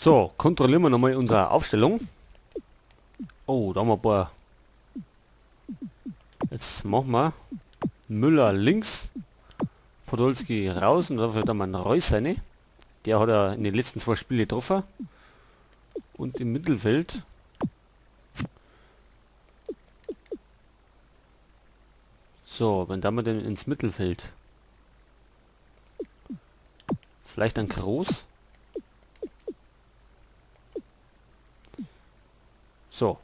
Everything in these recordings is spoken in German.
So, kontrollieren wir nochmal unsere Aufstellung. Oh, da haben wir ein paar. Jetzt machen wir Müller links, Podolski raus und dafür dann mal Reus rein. Der hat er in den letzten 2 Spielen getroffen. Und im Mittelfeld so, wenn da wir denn ins Mittelfeld vielleicht ein Groß. So.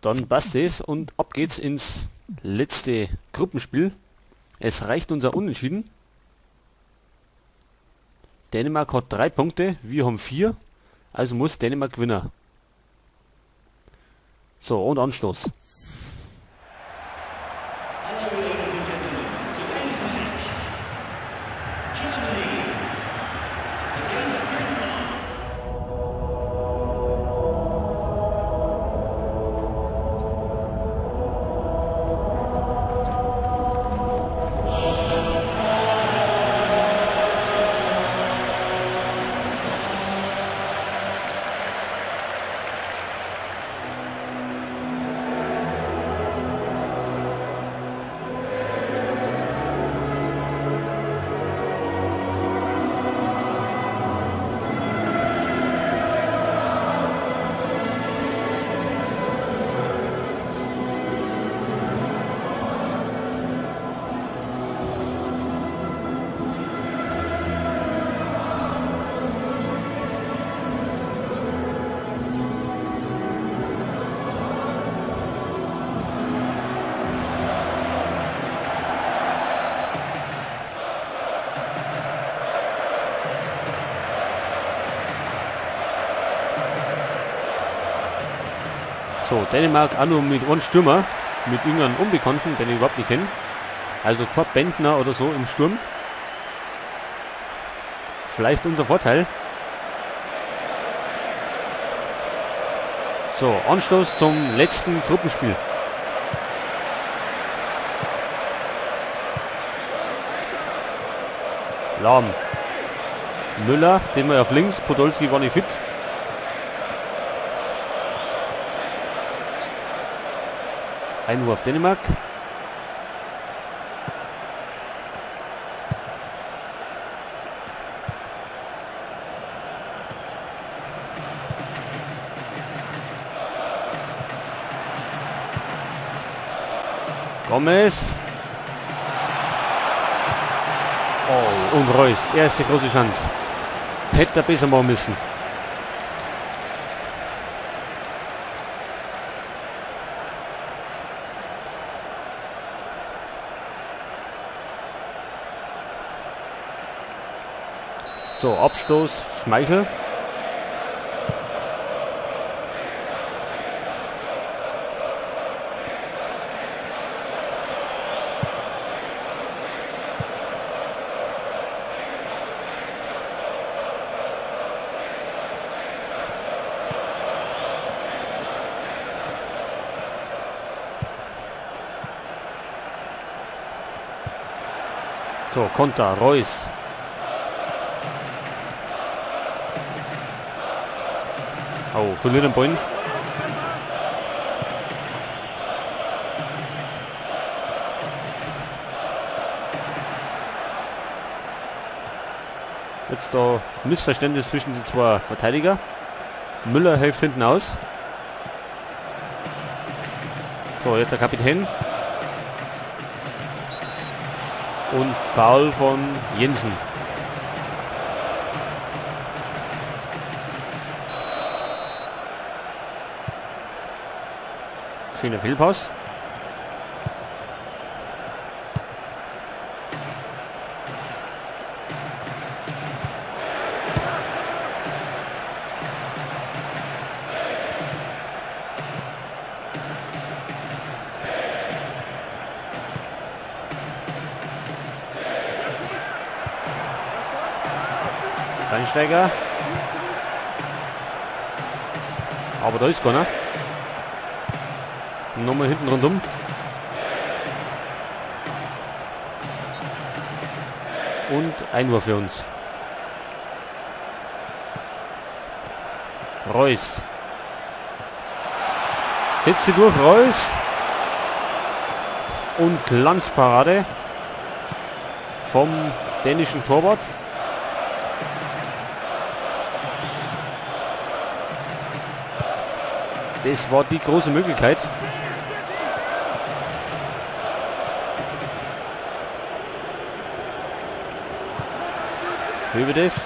Dann passt es und ab geht's ins letzte Gruppenspiel. Es reicht unser Unentschieden. Dänemark hat 3 Punkte, wir haben 4. Also muss Dänemark gewinnen. So, und Anstoß. So, Dänemark auch nur mit einem Stürmer, mit irgendeinem Unbekannten, den ich überhaupt nicht kenne. Also kein Bentner oder so im Sturm. Vielleicht unser Vorteil. So, Anstoß zum letzten Gruppenspiel. Lahm. Müller, den wir auf links, Podolski war nicht fit. Einwurf Dänemark. Gomez. Oh, und Reus. Erste große Chance. Hätte er besser machen müssen. So, Abstoß, Schmeichel. So, Konter, Reus. Oh, verliert den Ball. Jetzt da Missverständnis zwischen den 2 Verteidiger. Müller hilft hinten aus. So, jetzt der Kapitän. Und Foul von Jensen. Schöner Fehlpass. Einsteiger. Aber da ist keiner. Nochmal hinten rundum. Und Einwurf für uns. Reus. Setzt sie durch, Reus. Und Glanzparade vom dänischen Torwart. Das war die große Möglichkeit. Hövedes.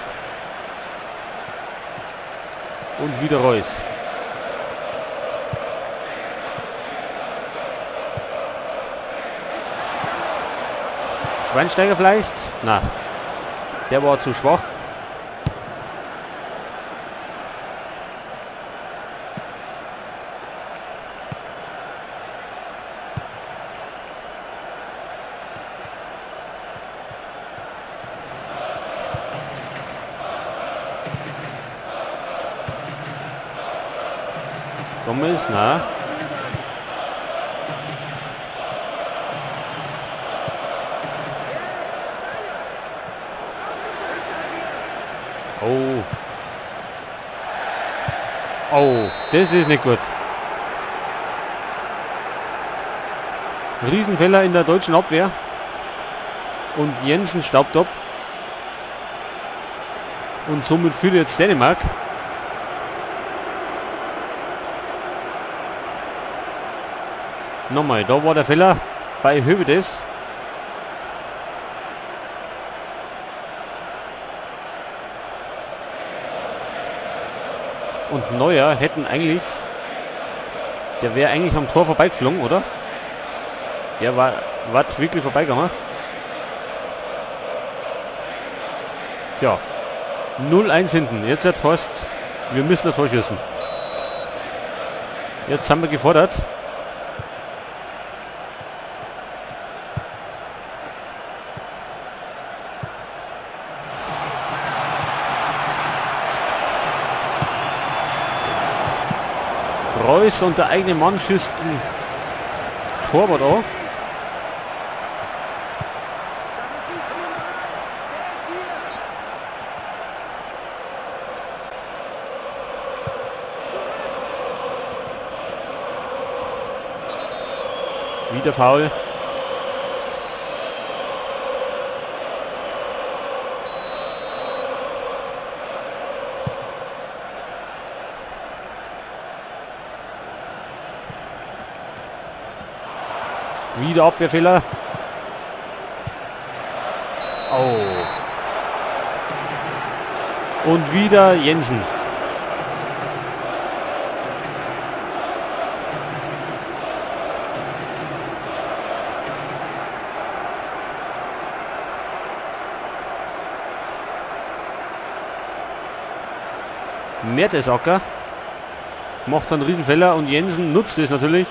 Und wieder Reus. Schweinsteiger vielleicht? Na, der war zu schwach. Gomez, na. Oh. Oh, das ist nicht gut. Riesenfehler in der deutschen Abwehr. Und Jensen staubt ab. Und somit führt jetzt Dänemark. Nochmal, da war der Fehler bei Hövedes. Und Neuer hätten eigentlich, der wäre eigentlich am Tor vorbeigeflogen, oder? Der war wirklich vorbeigegangen. Tja, 0-1 hinten. Jetzt hat Horst, wir müssen ein Tor schießen. Jetzt haben wir gefordert. Reus und der eigene Mann schießt ein Torwart an. Wieder Foul. Wieder Abwehrfehler. Oh. Und wieder Jensen. Mertesacker macht einen Riesenfehler und Jensen nutzt es natürlich.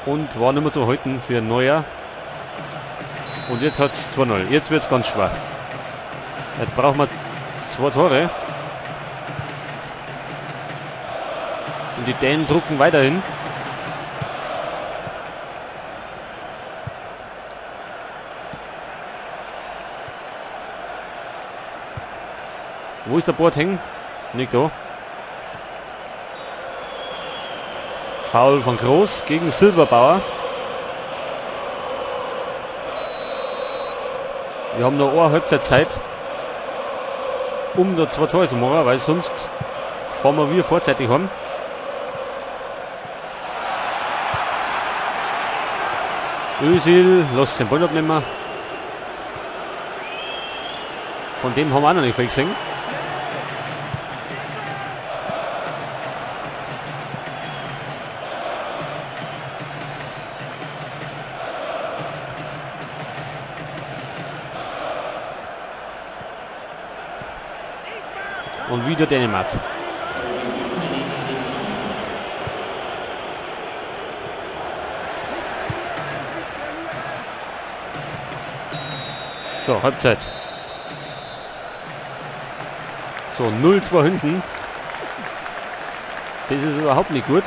Und war nicht mehr zu halten für Neuer. Und jetzt hat es 2-0. Jetzt wird es ganz schwer. Jetzt brauchen wir 2 Tore. Und die Dänen drucken weiterhin. Wo ist der Boateng? Nicht da. Foul von Groß gegen Silberbauer. Wir haben noch eine Halbzeitzeit, um da 2 Tore zu machen, weil sonst fahren wir wieder vorzeitig haben. Özil lässt den Ball abnehmen. Von dem haben wir auch noch nicht viel gesehen. Und wieder Dänemark. So, Halbzeit. So, 0-2 hinten. Das ist überhaupt nicht gut.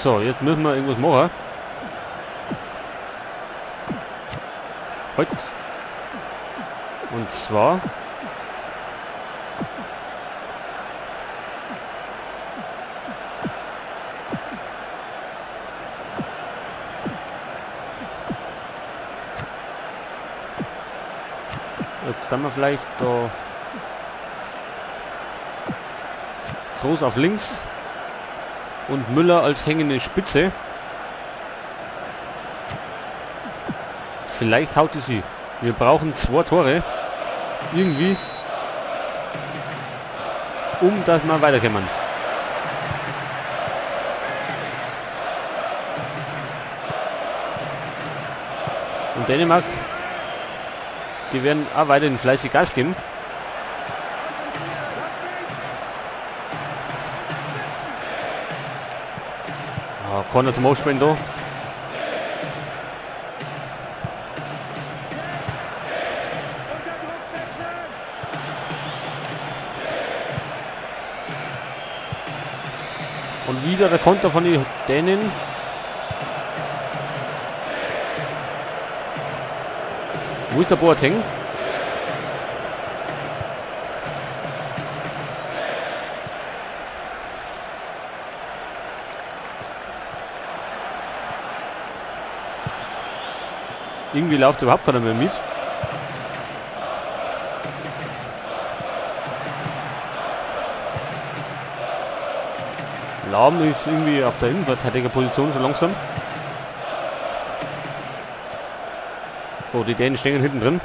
So, jetzt müssen wir irgendwas machen. Heute. Und zwar... Jetzt haben wir vielleicht da... Groß auf links. Und Müller als hängende Spitze. Vielleicht haut es sie. Wir brauchen 2 Tore. Irgendwie. Um dass wir weiterkommen. Und Dänemark, die werden auch weiterhin fleißig Gas geben. Corner zum Aufspielen da. Und wieder der Konter von den Dänen. Wo ist der Boateng? Irgendwie läuft überhaupt keiner mehr mit. Lahm ist irgendwie auf der Innenverteidigerposition schon langsam. So, die Dänen stehen hinten drin.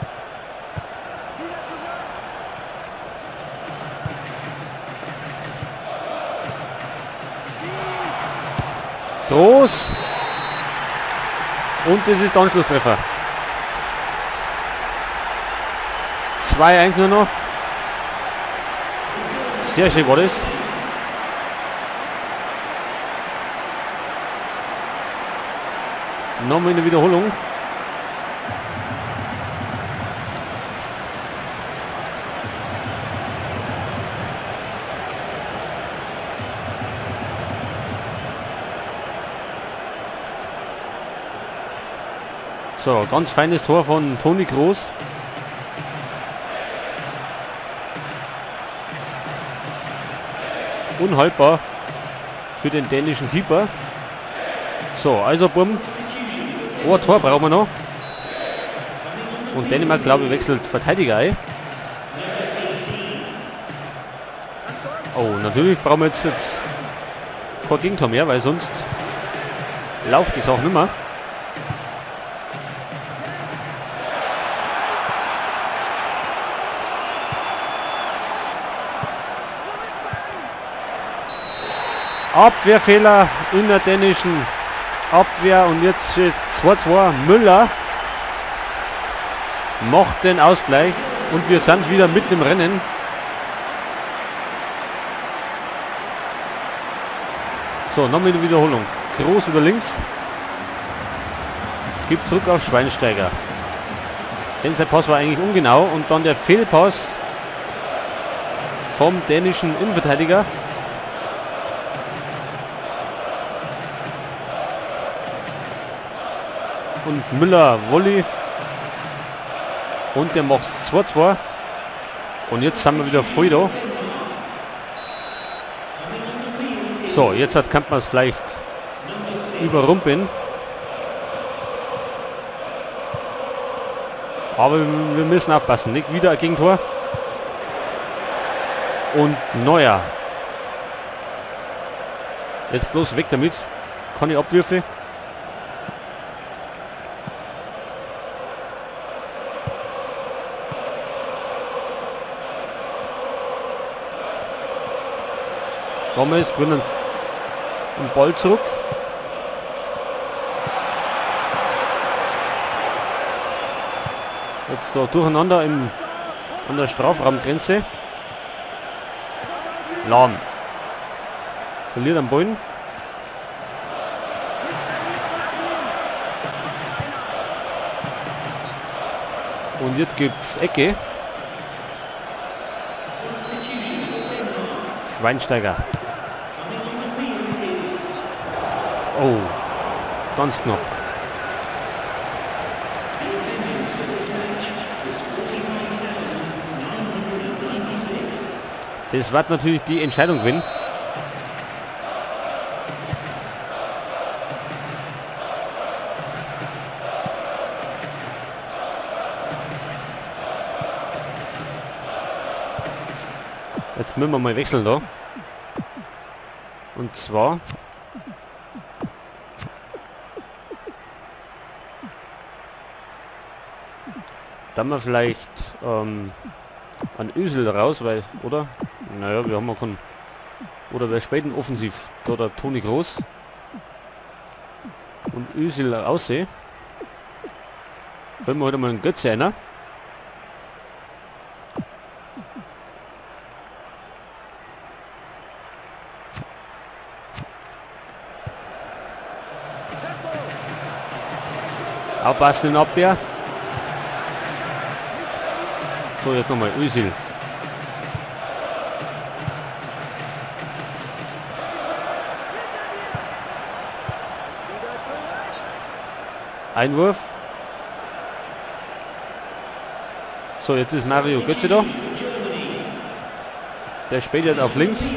Groß. Und das ist der Anschlusstreffer. 2-1 nur noch. Sehr schön war das. Nochmal in der Wiederholung. So, ganz feines Tor von Toni Kroos. Unhaltbar für den dänischen Keeper. So, also bumm. Ein Tor brauchen wir noch. Und Dänemark, glaube ich, wechselt Verteidiger ein. Oh, natürlich brauchen wir jetzt kein Gegentor mehr, weil sonst läuft es auch nicht mehr. Abwehrfehler in der dänischen Abwehr und jetzt steht 2-2. Müller macht den Ausgleich und wir sind wieder mitten im Rennen. So, nochmal die Wiederholung. Groß über links. Gibt zurück auf Schweinsteiger. Denn sein Pass war eigentlich ungenau und dann der Fehlpass vom dänischen Innenverteidiger. Und Müller Volley. Und der macht 2-2. Und jetzt sind wir wieder voll da. So, jetzt kann man es vielleicht überrumpeln. Aber wir müssen aufpassen. Nicht wieder ein Gegentor. Und Neuer. Jetzt bloß weg damit. Keine Abwürfe. Gomez gewinnen den Ball zurück. Jetzt da durcheinander an der Strafraumgrenze. Lahm. Verliert am Ball. Und jetzt gibt's Ecke. Schweinsteiger. Oh, ganz knapp. Das wird natürlich die Entscheidung gewinnen. Jetzt müssen wir mal wechseln da. Und zwar dann mal vielleicht an Ösel raus, weil, oder? Naja, wir haben ja keinen. Oder wer späten offensiv? Da der Toni Groß. Und Ösel aussehen. Hören wir heute mal einen Götze einer. Aufpassen in der Abwehr. So, jetzt nochmal Özil. Einwurf. So, jetzt ist Mario Götze da. Der spielt jetzt auf links.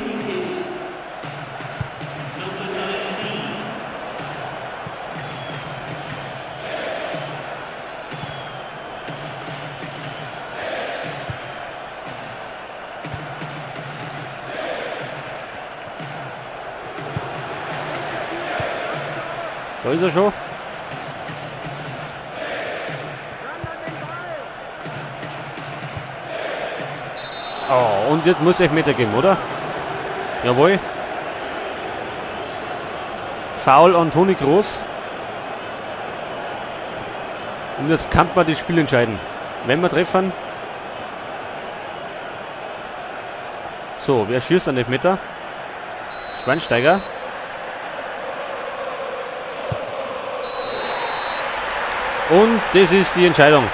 Da ist er schon. Oh, und jetzt muss Elfmeter geben, oder? Jawohl. Foul an Toni Groß. Und jetzt kann man das Spiel entscheiden. Wenn wir treffen. So, wer schießt an Elfmeter? Schweinsteiger. Und das ist die Entscheidung.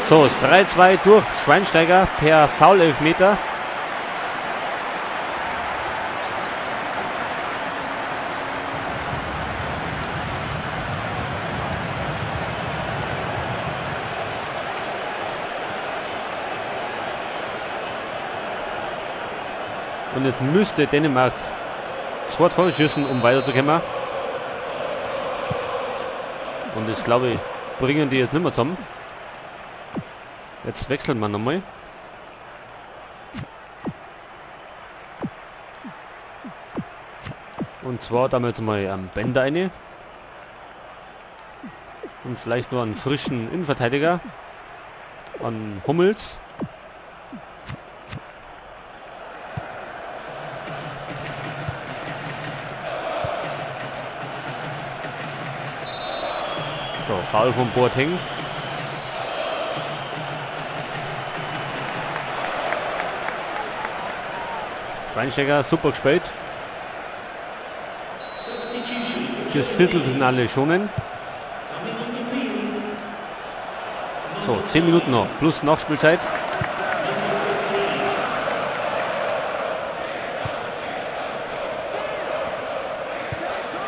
So, das 3-2 durch Schweinsteiger per Foul-Elfmeter. Und jetzt müsste Dänemark 2 Tore schießen, um weiterzukommen. Und das glaube ich, bringen die jetzt nicht mehr zusammen. Jetzt wechseln wir nochmal. Und zwar damals mal am Bender eine. Und vielleicht nur einen frischen Innenverteidiger. An Hummels. So, Foul von Boateng. Schweinsteiger, super gespielt. Fürs Viertelfinale schonen. So, 10 Minuten noch, plus Nachspielzeit.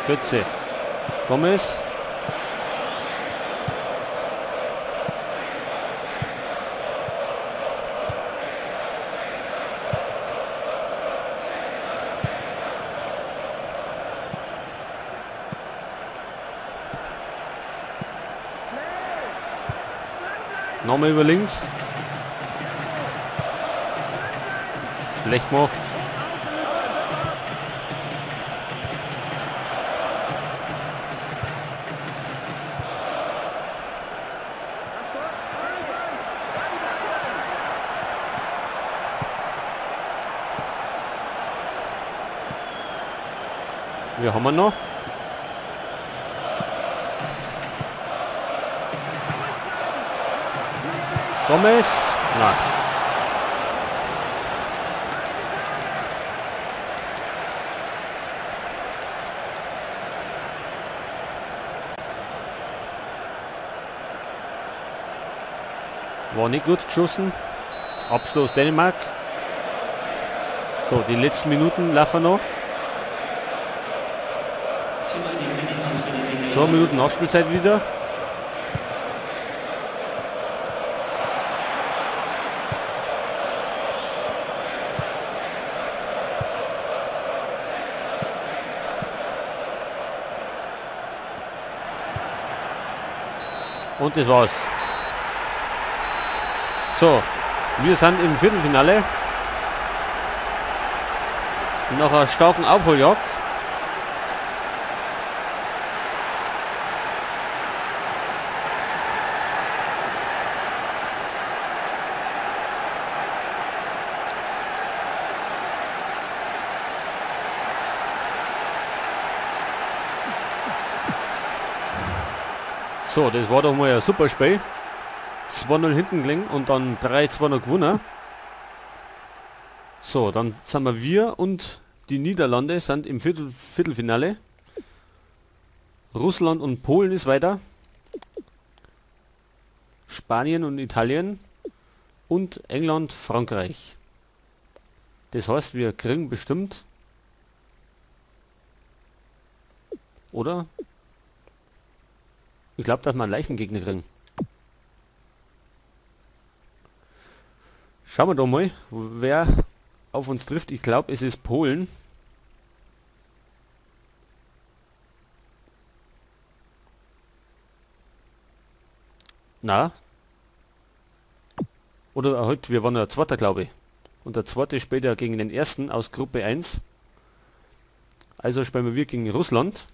Götze. Gomez. Nochmal über links. Schlecht gemacht. Wir haben noch. Gomez. Nein. War nicht gut geschossen. Abschluss Dänemark. So, die letzten Minuten laufen noch. 2 Minuten Nachspielzeit wieder. Und das war's. So, wir sind im Viertelfinale. Nach einer starken Aufholjagd. So, das war doch mal ein super Spiel. 2-0 hinten gelegen und dann 3-2 noch gewonnen. So, dann sind wir und die Niederlande sind im Viertelfinale. Russland und Polen ist weiter. Spanien und Italien. Und England, Frankreich. Das heißt, wir kriegen bestimmt... Oder? Ich glaube, dass wir einen leichten Gegner kriegen. Schauen wir doch mal, wer auf uns trifft. Ich glaube, es ist Polen. Na? Oder heute, wir waren der Zweite, glaube ich. Und der Zweite spielt ja gegen den Ersten aus Gruppe 1. Also spielen wir gegen Russland.